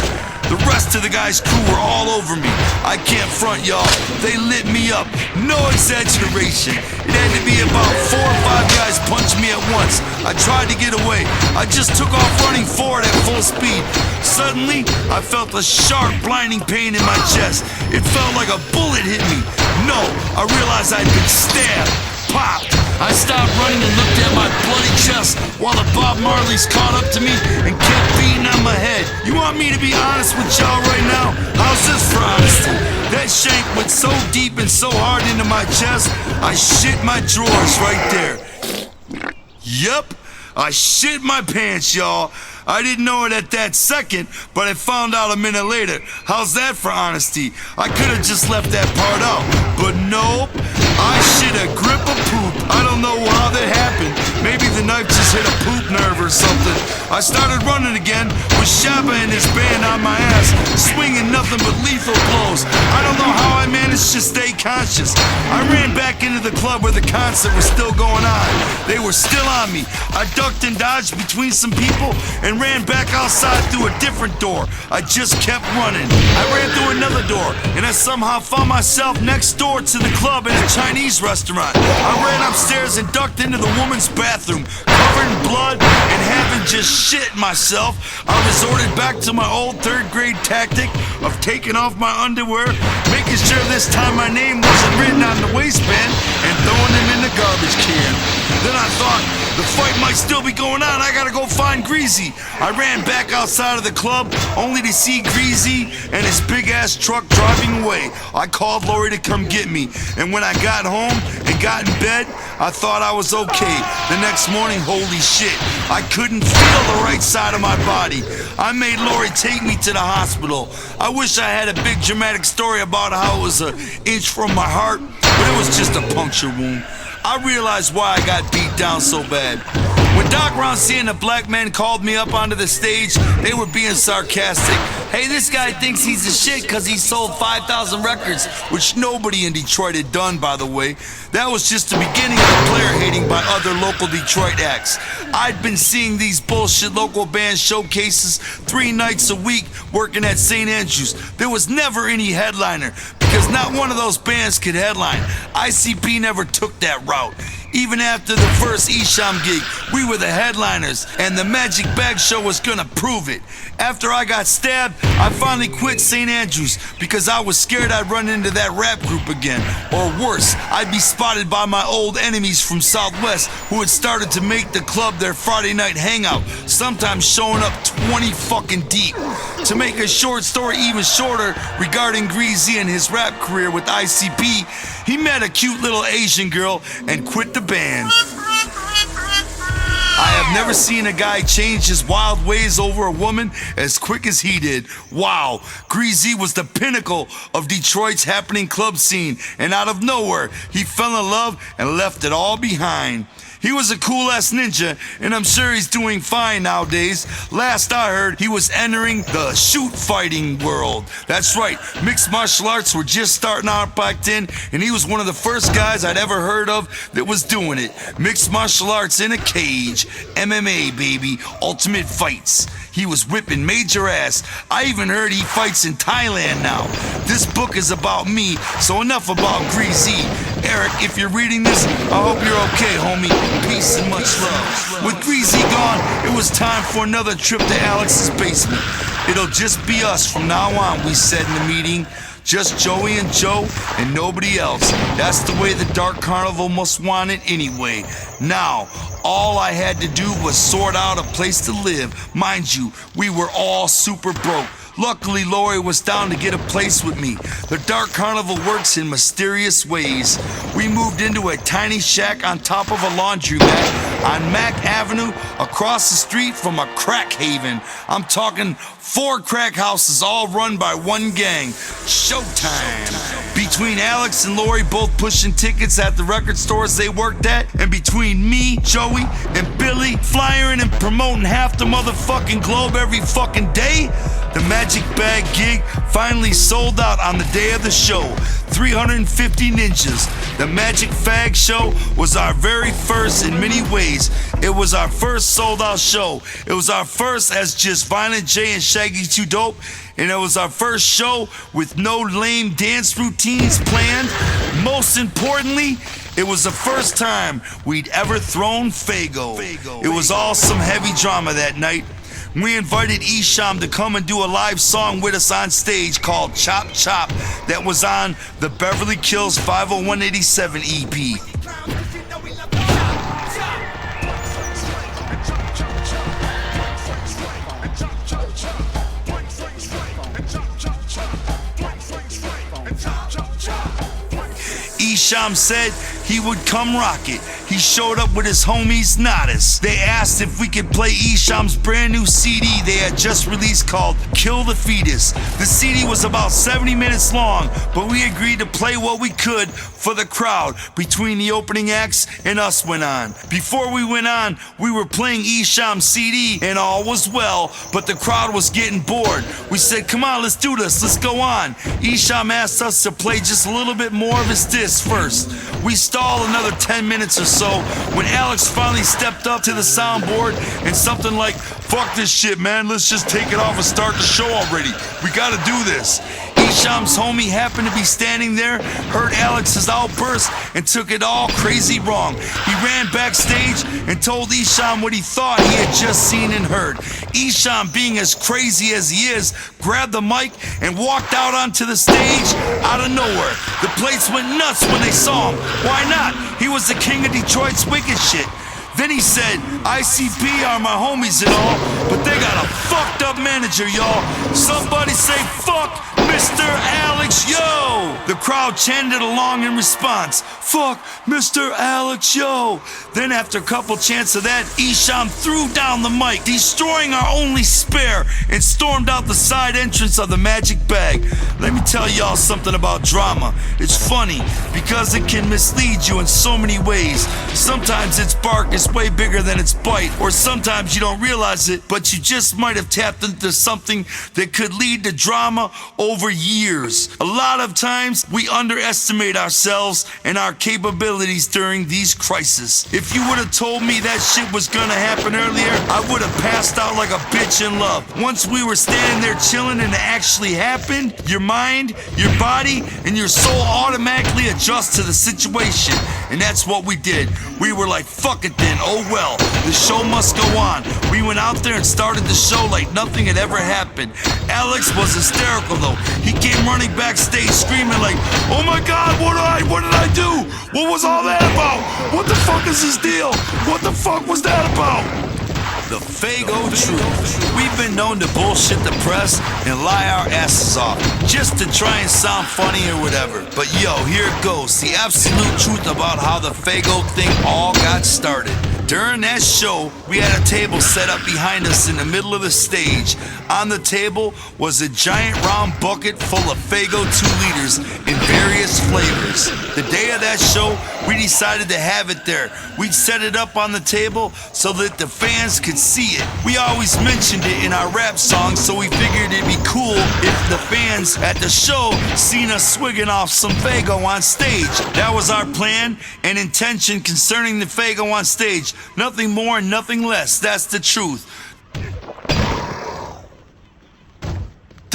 The rest of the guys' crew were all over me. I can't front, y'all. They lit me up. No exaggeration. It had to be about 4 or 5 guys punching me at once. I tried to get away. I just took off running forward at full speed. Suddenly, I felt a sharp, blinding pain in my chest. It felt like a bullet hit me. No, I realized I'd been stabbed. Popped. I stopped running and looked at my bloody chest while the Bob Marleys caught up to me and kept beating on my head. You want me to be honest with y'all right now? How's this for honesty? That shank went so deep and so hard into my chest, I shit my drawers right there. Yup, I shit my pants, y'all. I didn't know it at that second, but I found out a minute later. How's that for honesty? I could have just left that part out, but nope. I shit a grip of poop. I don't know how that happened. Maybe the knife just hit a poop nerve or something. I started running again with Shabba and his band on my ass, swinging nothing but lethal blows. I don't know how I managed to stay conscious. I ran back into the club where the concert was still going on. They were still on me. I ducked and dodged between some people and ran back outside through a different door. I just kept running. I ran through another door, and I somehow found myself next door to the club in a Chinese restaurant. I ran upstairs and ducked into the woman's bathroom, covered in blood and having just shit myself. I resorted back to my old 3rd grade tactic of taking off my underwear, making sure this time my name wasn't written on the waistband, and throwing them in the garbage can. Then I thought, the fight might still be going on. I gotta go find Greasy. I ran back outside of the club only to see Greasy and his big ass truck driving away. I called Lori to come get me, and when I got home and got in bed, I thought I was okay. The next morning, holy shit, I couldn't feel the right side of my body. I made Lori take me to the hospital. I wish I had a big dramatic story about how it was an inch from my heart, but it was just a puncture wound. I realized why I got beat down so bad. When Doc Ronci and the black men called me up onto the stage, they were being sarcastic. Hey, this guy thinks he's the shit because he sold 5,000 records, which nobody in Detroit had done, by the way. That was just the beginning of the player hating by other local Detroit acts. I'd been seeing these bullshit local band showcases 3 nights a week working at St. Andrews. There was never any headliner because not one of those bands could headline. ICP never took that route. Even after the first Esham gig, we were the headliners, and the Magic Bag Show was gonna prove it. After I got stabbed, I finally quit St. Andrews because I was scared I'd run into that rap group again. Or worse, I'd be spotted by my old enemies from Southwest who had started to make the club their Friday night hangout, sometimes showing up 20 fucking deep. To make a short story even shorter regarding Greasy and his rap career with ICP, he met a cute little Asian girl and quit the band. I have never seen a guy change his wild ways over a woman as quick as he did. Wow, Greasy was the pinnacle of Detroit's happening club scene, and out of nowhere, he fell in love and left it all behind. He was a cool-ass ninja, and I'm sure he's doing fine nowadays. Last I heard, he was entering the shoot-fighting world. That's right, mixed martial arts were just starting out back then, and he was one of the first guys I'd ever heard of that was doing it. Mixed martial arts in a cage. MMA, baby. Ultimate fights. He was whipping major ass. I even heard he fights in Thailand now. This book is about me, so enough about Greasy. Eric, if you're reading this, I hope you're okay, homie. Peace and much love. With Greasy gone, it was time for another trip to Alex's basement. It'll just be us from now on, we said in the meeting. Just Joey and Joe and nobody else. That's the way the Dark Carnival must want it anyway. Now, all I had to do was sort out a place to live. Mind you, we were all super broke. Luckily, Lori was down to get a place with me. The Dark Carnival works in mysterious ways. We moved into a tiny shack on top of a laundromat on Mack Avenue across the street from a crack haven. I'm talking 4 crack houses all run by one gang. Showtime. Between Alex and Lori both pushing tickets at the record stores they worked at, and between me, Joey, and Billy flying and promoting half the motherfucking globe every fucking day, the Magic Bag gig finally sold out on the day of the show. 350 ninjas. The Magic Fag Show was our very first in many ways. It was our first sold out show. It was our first as just Violent J and Shaggy 2 Dope. And it was our first show with no lame dance routines planned. Most importantly, it was the first time we'd ever thrown Fago. It was all some heavy drama that night. We invited Esham to come and do a live song with us on stage called Chop Chop that was on the Beverly Kills 50187 EP. Esham said he would come rock it. He showed up with his homies Nodis. They asked if we could play Esham's brand new CD they had just released called Kill the Fetus. The CD was about 70 minutes long, but we agreed to play what we could for the crowd between the opening acts and us went on. Before we went on, we were playing Esham's CD and all was well, but the crowd was getting bored. We said, come on, let's do this, let's go on. Esham asked us to play just a little bit more of his disc first. We stalled another 10 minutes or so when Alex finally stepped up to the soundboard and something like, fuck this shit, man, let's just take it off and start the show already. We gotta do this. Esham's homie happened to be standing there, heard Alex's outburst, and took it all crazy wrong. He ran backstage and told Esham what he thought he had just seen and heard. Esham, being as crazy as he is, grabbed the mic and walked out onto the stage out of nowhere. The place went nuts when they saw him. Why not? He was the king of Detroit's wicked shit. Then he said, ICP are my homies and all, but they got a fucked up manager, y'all. Somebody say fuck Mr. Alex, yo! The crowd chanted along in response, fuck Mr. Alex, yo! Then after a couple chants of that, Esham threw down the mic, destroying our only spare, and stormed out the side entrance of the Magic Bag. Let me tell y'all something about drama. It's funny, because it can mislead you in so many ways. Sometimes its bark is way bigger than its bite, or sometimes you don't realize it, but you just might have tapped into something that could lead to drama over years. A lot of times, we underestimate ourselves and our capabilities during these crises. If you would have told me that shit was gonna happen earlier, I would have passed out like a bitch in love. Once we were standing there chilling and it actually happened, your mind, your body, and your soul automatically adjust to the situation. And that's what we did. We were like, fuck it then, oh well, the show must go on. We went out there and started the show like nothing had ever happened. Alex was hysterical though. He came running backstage screaming like, oh my God, what did I do? What was all that about? What the fuck is this deal? What the fuck was that about? The Fago Truth. We've been known to bullshit the press and lie our asses off just to try and sound funny or whatever. But yo, here it goes. The absolute truth about how the Fago thing all got started. During that show, we had a table set up behind us in the middle of the stage. On the table was a giant round bucket full of Fago 2 liters in various flavors. The day of that show, we decided to have it there. We'd set it up on the table so that the fans could see it. We always mentioned it in our rap songs, so we figured it'd be cool if the fans at the show seen us swigging off some Fago on stage. That was our plan and intention concerning the Fago on stage. Nothing more and nothing less. That's the truth.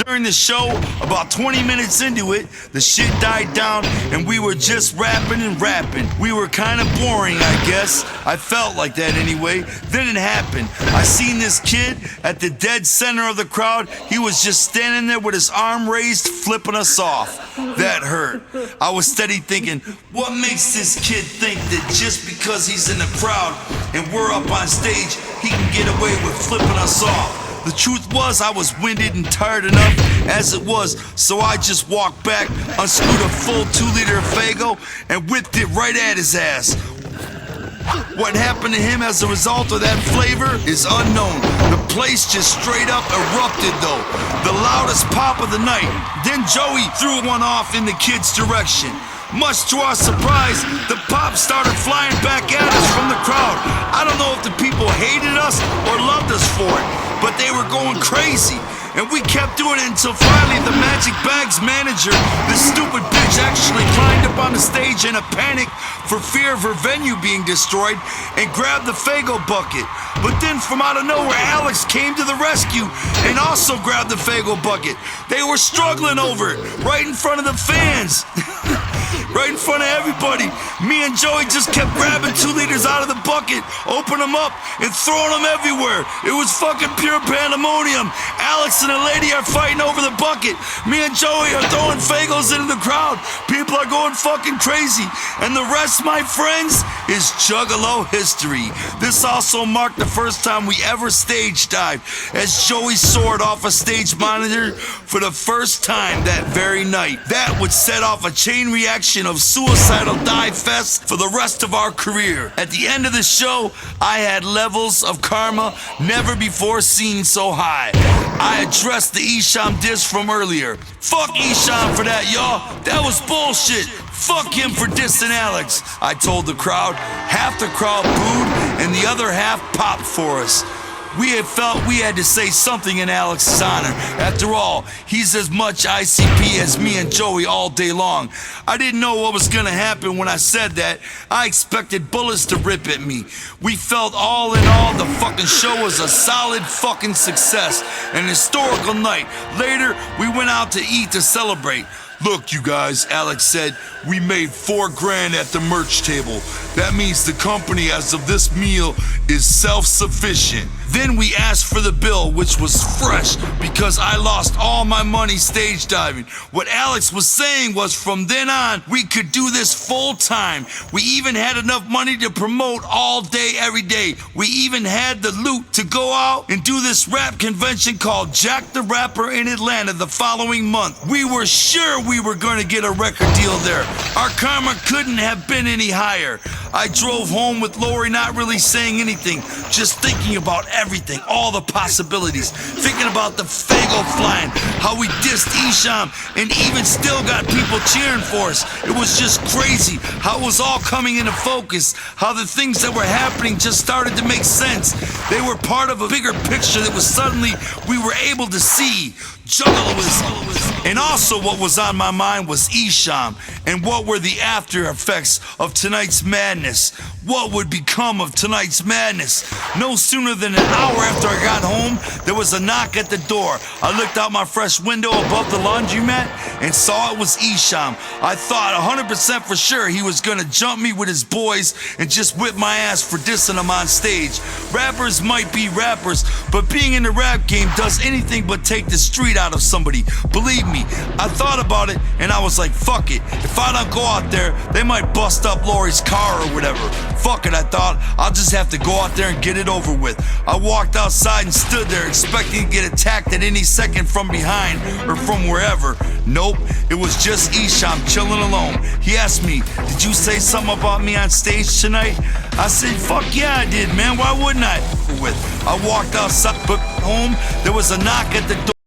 During the show, about 20 minutes into it, the shit died down and we were just rapping and rapping. We were kind of boring, I guess. I felt like that anyway. Then it happened. I seen this kid at the dead center of the crowd. He was just standing there with his arm raised, flipping us off. That hurt. I was steady thinking, what makes this kid think that just because he's in the crowd and we're up on stage, he can get away with flipping us off? The truth was, I was winded and tired enough as it was, so I just walked back, unscrewed a full 2 liter of Fago, and whipped it right at his ass. What happened to him as a result of that flavor is unknown. The place just straight up erupted though. The loudest pop of the night. Then Joey threw one off in the kid's direction. Much to our surprise, the pop started flying back at us from the crowd. I don't know if the people hated us or loved us for it, but they were going crazy. And we kept doing it until finally the Magic Bag's manager, this stupid bitch, actually climbed up on the stage in a panic for fear of her venue being destroyed and grabbed the Fago bucket. But then from out of nowhere, Alex came to the rescue and also grabbed the Fago bucket. They were struggling over it right in front of the fans. Right in front of everybody. Me and Joey just kept grabbing 2 liters out of the bucket, opening them up, and throwing them everywhere. It was fucking pure pandemonium. Alex and the lady are fighting over the bucket. Me and Joey are throwing Fagos into the crowd. People are going fucking crazy. And the rest, my friends, is Juggalo history. This also marked the first time we ever stage dived, as Joey soared off a stage monitor for the first time that very night. That would set off a chain reaction of suicidal dive fest for the rest of our career. At the end of the show, I had levels of karma never before seen so high. I addressed the Esham diss from earlier. Fuck Esham for that, y'all. That was bullshit. Fuck him for dissing Alex, I told the crowd. Half the crowd booed and the other half popped for us. We had felt we had to say something in Alex's honor. After all, he's as much ICP as me and Joey all day long. I didn't know what was gonna happen when I said that. I expected bullets to rip at me. We felt all in all the fucking show was a solid fucking success, an historical night. Later, we went out to eat to celebrate. Look, you guys, Alex said, we made $4 grand at the merch table. That means the company as of this meal is self-sufficient. Then we asked for the bill, which was fresh because I lost all my money stage diving. What Alex was saying was from then on, we could do this full time. We even had enough money to promote all day, every day. We even had the loot to go out and do this rap convention called Jack the Rapper in Atlanta the following month. We were sure we were going to get a record deal there. Our karma couldn't have been any higher. I drove home with Lori not really saying anything, just thinking about everything, all the possibilities, thinking about the Fago flying, how we dissed Esham and even still got people cheering for us. It was just crazy how it was all coming into focus, how the things that were happening just started to make sense. They were part of a bigger picture that was suddenly we were able to see. Juggle was. And also what was on my mind was Esham and what were the after effects of tonight's madness. What would become of tonight's madness? No sooner than an hour after I got home, there was a knock at the door. I looked out my fresh window above the laundromat and saw it was Esham. I thought 100% for sure he was gonna jump me with his boys and just whip my ass for dissing him on stage. Rappers might be rappers, but being in the rap game does anything but take the street out of somebody. Believe me, I thought about it and I was like, fuck it. If I don't go out there, they might bust up Lori's car or whatever. Fuck it, I thought, I'll just have to go out there and get it over with. I walked outside and stood there expecting to get attacked at any second from behind or from wherever. Nope, it was just Esham chilling alone. He asked me, did you say something about me on stage tonight? I said, fuck yeah I did, man, why wouldn't I? I walked outside, but home, there was a knock at the door.